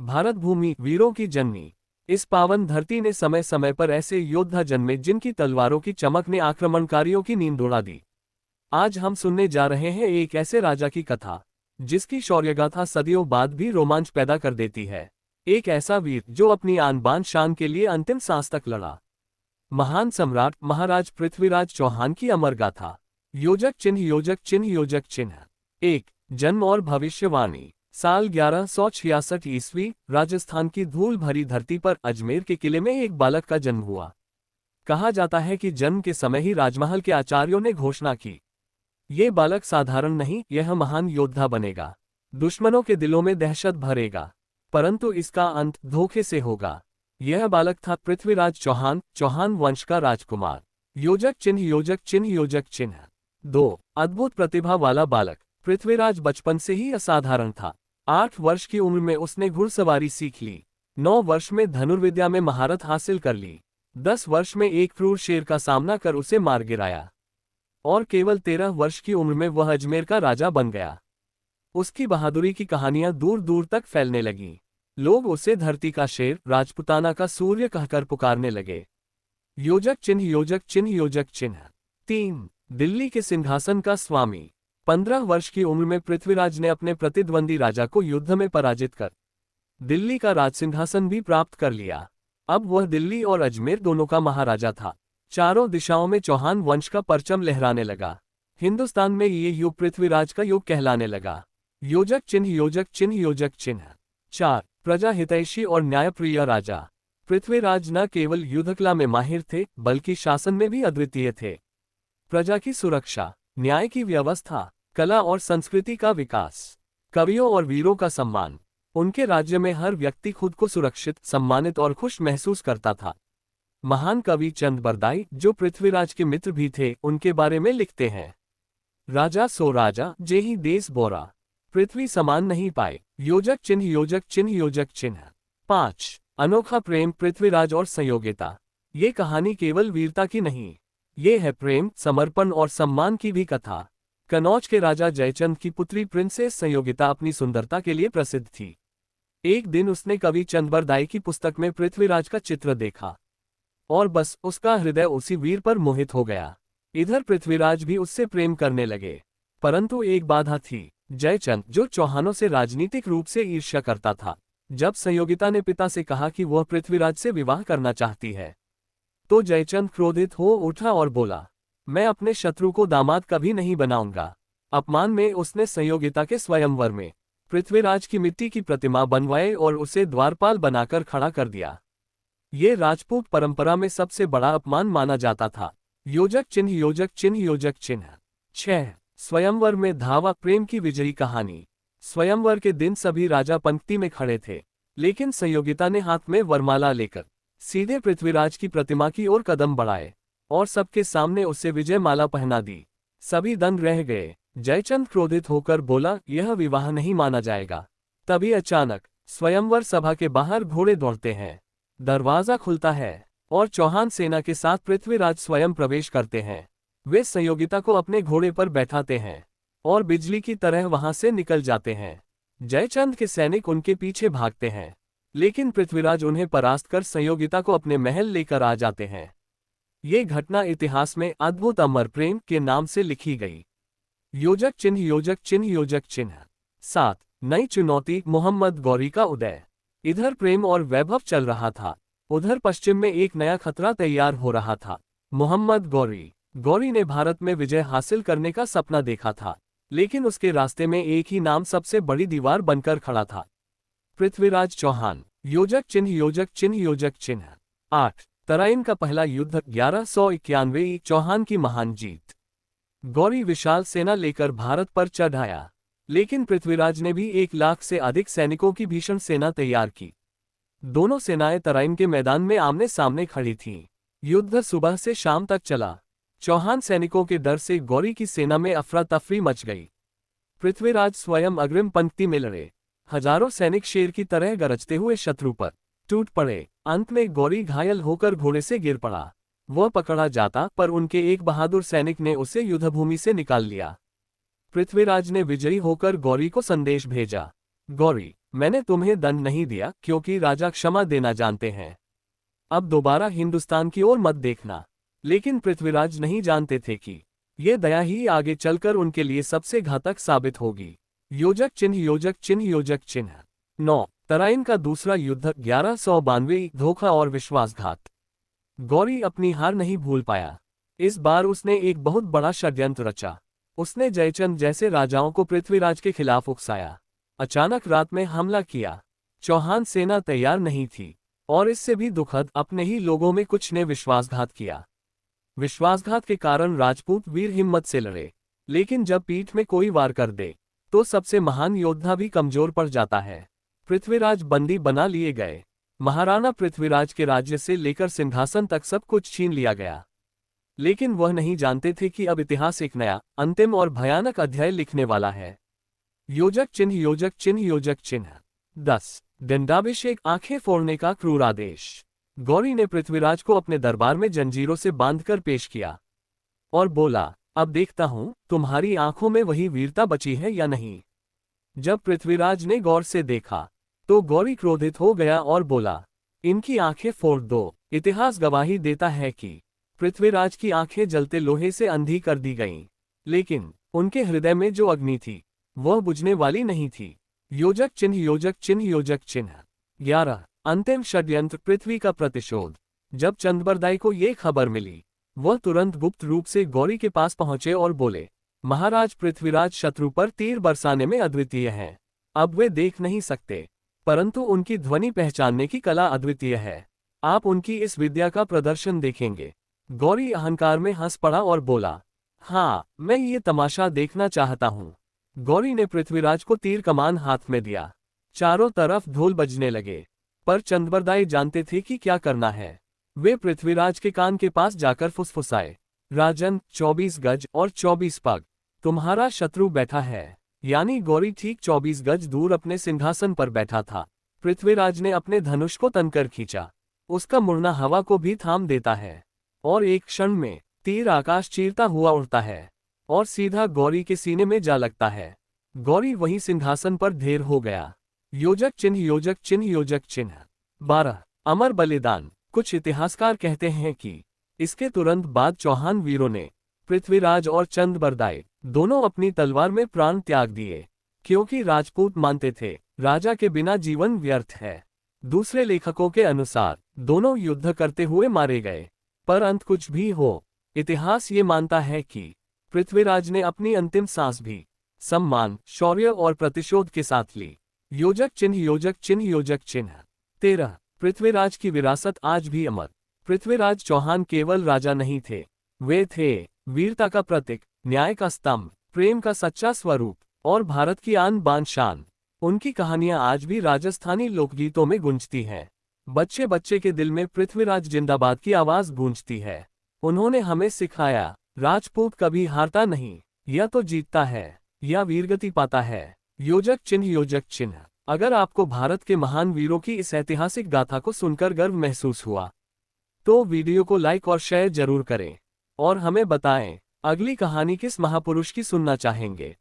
भारत भूमि वीरों की जननी। इस पावन धरती ने समय समय पर ऐसे योद्धा जन्मे जिनकी तलवारों की चमक ने आक्रमणकारियों की नींद उड़ा दी। आज हम सुनने जा रहे हैं एक ऐसे राजा की कथा जिसकी शौर्यगाथा सदियों बाद भी रोमांच पैदा कर देती है। एक ऐसा वीर जो अपनी आन बान शान के लिए अंतिम सांस तक लड़ा। महान सम्राट महाराज पृथ्वीराज चौहान की अमर गाथा। योजक चिन्ह योजक चिन्ह योजक चिन्ह। एक जन्म और भविष्यवाणी। साल 1166 ईस्वी राजस्थान की धूल भरी धरती पर अजमेर के किले में एक बालक का जन्म हुआ। कहा जाता है कि जन्म के समय ही राजमहल के आचार्यों ने घोषणा की, ये बालक साधारण नहीं, यह महान योद्धा बनेगा, दुश्मनों के दिलों में दहशत भरेगा, परंतु इसका अंत धोखे से होगा। यह बालक था पृथ्वीराज चौहान, चौहान वंश का राजकुमार। योजक चिन्ह योजक चिन्ह योजक चिन्ह। 2 अद्भुत प्रतिभा वाला बालक। पृथ्वीराज बचपन से ही असाधारण था। 8 वर्ष की उम्र में उसने घुड़सवारी सीख ली। 9 वर्ष में धनुर्विद्या में महारत हासिल कर ली। 10 वर्ष में एक क्रूर शेर का सामना कर उसे मार गिराया और केवल 13 वर्ष की उम्र में वह अजमेर का राजा बन गया। उसकी बहादुरी की कहानियां दूर दूर तक फैलने लगीं। लोग उसे धरती का शेर, राजपुताना का सूर्य कहकर पुकारने लगे। योजक चिन्ह योजक चिन्ह योजक चिन्ह। 3 दिल्ली के सिंहासन का स्वामी। 15 वर्ष की उम्र में पृथ्वीराज ने अपने प्रतिद्वंदी राजा को युद्ध में पराजित कर दिल्ली का राजसिंहासन भी प्राप्त कर लिया। अब वह दिल्ली और अजमेर दोनों का महाराजा था। चारों दिशाओं में चौहान वंश का परचम लहराने लगा। हिंदुस्तान में ये युग पृथ्वीराज का युग कहलाने लगा। योजक चिन्ह योजक चिन्ह योजक चिन्ह। 4 प्रजा हितैषी और न्यायप्रिय राजा। पृथ्वीराज न केवल युद्धकला में माहिर थे बल्कि शासन में भी अद्वितीय थे। प्रजा की सुरक्षा, न्याय की व्यवस्था, कला और संस्कृति का विकास, कवियों और वीरों का सम्मान। उनके राज्य में हर व्यक्ति खुद को सुरक्षित, सम्मानित और खुश महसूस करता था। महान कवि चंद बरदाई, जो पृथ्वीराज के मित्र भी थे, उनके बारे में लिखते हैं, राजा सो राजा जेहि देश बोरा, पृथ्वी समान नहीं पाए। योजक चिन्ह योजक चिन्ह योजक चिन्ह। 5 अनोखा प्रेम, पृथ्वीराज और संयोगिता। ये कहानी केवल वीरता की नहीं, ये है प्रेम, समर्पण और सम्मान की भी कथा। कनौज के राजा जयचंद की पुत्री प्रिंसेस संयोगिता अपनी सुंदरता के लिए प्रसिद्ध थी। एक दिन उसने कवि चंद बरदाई की पुस्तक में पृथ्वीराज का चित्र देखा और बस उसका हृदय उसी वीर पर मोहित हो गया। इधर पृथ्वीराज भी उससे प्रेम करने लगे, परंतु एक बाधा थी, जयचंद, जो चौहानों से राजनीतिक रूप से ईर्ष्या करता था। जब संयोगिता ने पिता से कहा कि वह पृथ्वीराज से विवाह करना चाहती है, तो जयचंद क्रोधित हो उठा और बोला, मैं अपने शत्रु को दामाद कभी नहीं बनाऊंगा। अपमान में उसने संयोगिता के स्वयंवर में पृथ्वीराज की मिट्टी की प्रतिमा बनवाई और उसे द्वारपाल बनाकर खड़ा कर दिया। ये राजपूत परंपरा में सबसे बड़ा अपमान माना जाता था। योजक चिन्ह योजक चिन्ह योजक चिन्ह। 6 स्वयंवर में धावा, प्रेम की विजयी कहानी। स्वयंवर के दिन सभी राजा पंक्ति में खड़े थे, लेकिन संयोगिता ने हाथ में वरमाला लेकर सीधे पृथ्वीराज की प्रतिमा की ओर कदम बढ़ाए और सबके सामने उसे विजय माला पहना दी। सभी दंग रह गए। जयचंद क्रोधित होकर बोला, यह विवाह नहीं माना जाएगा। तभी अचानक स्वयंवर सभा के बाहर घोड़े दौड़ते हैं, दरवाजा खुलता है और चौहान सेना के साथ पृथ्वीराज स्वयं प्रवेश करते हैं। वे संयोगिता को अपने घोड़े पर बैठाते हैं और बिजली की तरह वहां से निकल जाते हैं। जयचंद के सैनिक उनके पीछे भागते हैं, लेकिन पृथ्वीराज उन्हें परास्त कर संयोगिता को अपने महल लेकर आ जाते हैं। ये घटना इतिहास में अद्भुत अमर प्रेम के नाम से लिखी गई। योजक चिन्ह योजक चिन्ह योजक चिन्ह। 7 नई चुनौती, मोहम्मद गौरी का उदय। इधर प्रेम और वैभव चल रहा था, उधर पश्चिम में एक नया खतरा तैयार हो रहा था। मोहम्मद गौरी ने भारत में विजय हासिल करने का सपना देखा था, लेकिन उसके रास्ते में एक ही नाम सबसे बड़ी दीवार बनकर खड़ा था, पृथ्वीराज चौहान। योजक चिन्ह योजक चिन्ह योजक चिन्ह। 8 तराइन का पहला युद्ध, 1191 चौहान की महान जीत। गौरी विशाल सेना लेकर भारत पर चढ़ आया, लेकिन पृथ्वीराज ने भी 1 लाख से अधिक सैनिकों की भीषण सेना तैयार की। दोनों सेनाएं तराइन के मैदान में आमने सामने खड़ी थीं। युद्ध सुबह से शाम तक चला। चौहान सैनिकों के डर से गौरी की सेना में अफरा तफरी मच गई। पृथ्वीराज स्वयं अग्रिम पंक्ति में लड़े। हजारों सैनिक शेर की तरह गरजते हुए शत्रु पर टूट पड़े। अंत में गौरी घायल होकर घोड़े से गिर पड़ा। वह पकड़ा जाता, पर उनके एक बहादुर सैनिक ने उसे युद्धभूमि से निकाल लिया। पृथ्वीराज ने विजयी होकर गौरी को संदेश भेजा, गौरी, मैंने तुम्हें दंड नहीं दिया क्योंकि राजा क्षमा देना जानते हैं। अब दोबारा हिंदुस्तान की ओर मत देखना। लेकिन पृथ्वीराज नहीं जानते थे कि ये दया ही आगे चलकर उनके लिए सबसे घातक साबित होगी। योजक चिन्ह योजक चिन्ह योजक चिन्ह 9 तराइन का दूसरा युद्ध 1192 धोखा और विश्वासघात। गौरी अपनी हार नहीं भूल पाया। इस बार उसने एक बहुत बड़ा षड्यंत्र रचा। उसने जयचंद जैसे राजाओं को पृथ्वीराज के खिलाफ उकसाया। अचानक रात में हमला किया। चौहान सेना तैयार नहीं थी और इससे भी दुखद अपने ही लोगों में कुछ ने विश्वासघात किया। विश्वासघात के कारण राजपूत वीर हिम्मत से लड़े, लेकिन जब पीठ में कोई वार कर दे तो सबसे महान योद्धा भी कमजोर पड़ जाता है। पृथ्वीराज बंदी बना लिए गए। महाराणा पृथ्वीराज के राज्य से लेकर सिंहासन तक सब कुछ छीन लिया गया। लेकिन वह नहीं जानते थे कि अब इतिहास एक नया, अंतिम और भयानक अध्याय लिखने वाला है। योजक चिन्ह योजक चिन्ह योजक चिन्ह 10 दंडाभिषेक आंखें फोड़ने का क्रूर आदेश। गौरी ने पृथ्वीराज को अपने दरबार में जंजीरों से बांधकर पेश किया और बोला, अब देखता हूं तुम्हारी आंखों में वही वीरता बची है या नहीं। जब पृथ्वीराज ने गौर से देखा तो गौरी क्रोधित हो गया और बोला, इनकी आंखें फोड़ दो। इतिहास गवाही देता है कि पृथ्वीराज की आंखें जलते लोहे से अंधी कर दी गईं, लेकिन उनके हृदय में जो अग्नि थी वह बुझने वाली नहीं थी। योजक चिन्ह योजक चिन्ह योजक चिन्ह 11 अंतिम षड्यंत्र पृथ्वी का प्रतिशोध। जब चंद्रबरदाई को ये खबर मिली वह तुरंत गुप्त रूप से गौरी के पास पहुंचे और बोले, महाराज पृथ्वीराज शत्रु पर तीर बरसाने में अद्वितीय हैं। अब वे देख नहीं सकते, परंतु उनकी ध्वनि पहचानने की कला अद्वितीय है। आप उनकी इस विद्या का प्रदर्शन देखेंगे। गौरी अहंकार में हंस पड़ा और बोला, हाँ, मैं ये तमाशा देखना चाहता हूँ। गौरी ने पृथ्वीराज को तीर कमान हाथ में दिया। चारों तरफ ढोल बजने लगे, पर चंद्रबरदाई जानते थे कि क्या करना है। वे पृथ्वीराज के कान के पास जाकर फुसफुसाए, राजन 24 गज और 24 पग तुम्हारा शत्रु बैठा है। यानी गौरी ठीक 24 गज दूर अपने सिंहासन पर बैठा था। पृथ्वीराज ने अपने धनुष को तनकर खींचा। उसका मुड़ना हवा को भी थाम देता है और एक क्षण में तीर आकाश चीरता हुआ उड़ता है और सीधा गौरी के सीने में जा लगता है। गौरी वहीं सिंहासन पर ढेर हो गया। योजक चिन्ह योजक चिन्ह योजक चिन्ह 12 अमर बलिदान। कुछ इतिहासकार कहते हैं कि इसके तुरंत बाद चौहान वीरों ने पृथ्वीराज और चंद्रबरदाई दोनों अपनी तलवार में प्राण त्याग दिए, क्योंकि राजपूत मानते थे राजा के बिना जीवन व्यर्थ है। दूसरे लेखकों के अनुसार दोनों युद्ध करते हुए मारे गए, पर अंत कुछ भी हो, इतिहास ये मानता है कि पृथ्वीराज ने अपनी अंतिम सांस भी सम्मान, शौर्य और प्रतिशोध के साथ ली। योजक चिन्ह योजक चिन्ह योजक चिन्ह 13 पृथ्वीराज की विरासत आज भी अमर। पृथ्वीराज चौहान केवल राजा नहीं थे, वे थे वीरता का प्रतीक, न्याय का स्तंभ, प्रेम का सच्चा स्वरूप और भारत की आन बान शान। उनकी कहानियां आज भी राजस्थानी लोकगीतों में गूंजती हैं। बच्चे बच्चे के दिल में पृथ्वीराज जिंदाबाद की आवाज गूंजती है। उन्होंने हमें सिखाया, राजपूत कभी हारता नहीं, या तो जीतता है या वीरगति पाता है। योजक चिन्ह योजक चिन्ह। अगर आपको भारत के महान वीरों की इस ऐतिहासिक गाथा को सुनकर गर्व महसूस हुआ तो वीडियो को लाइक और शेयर जरूर करें और हमें बताएं अगली कहानी किस महापुरुष की सुनना चाहेंगे।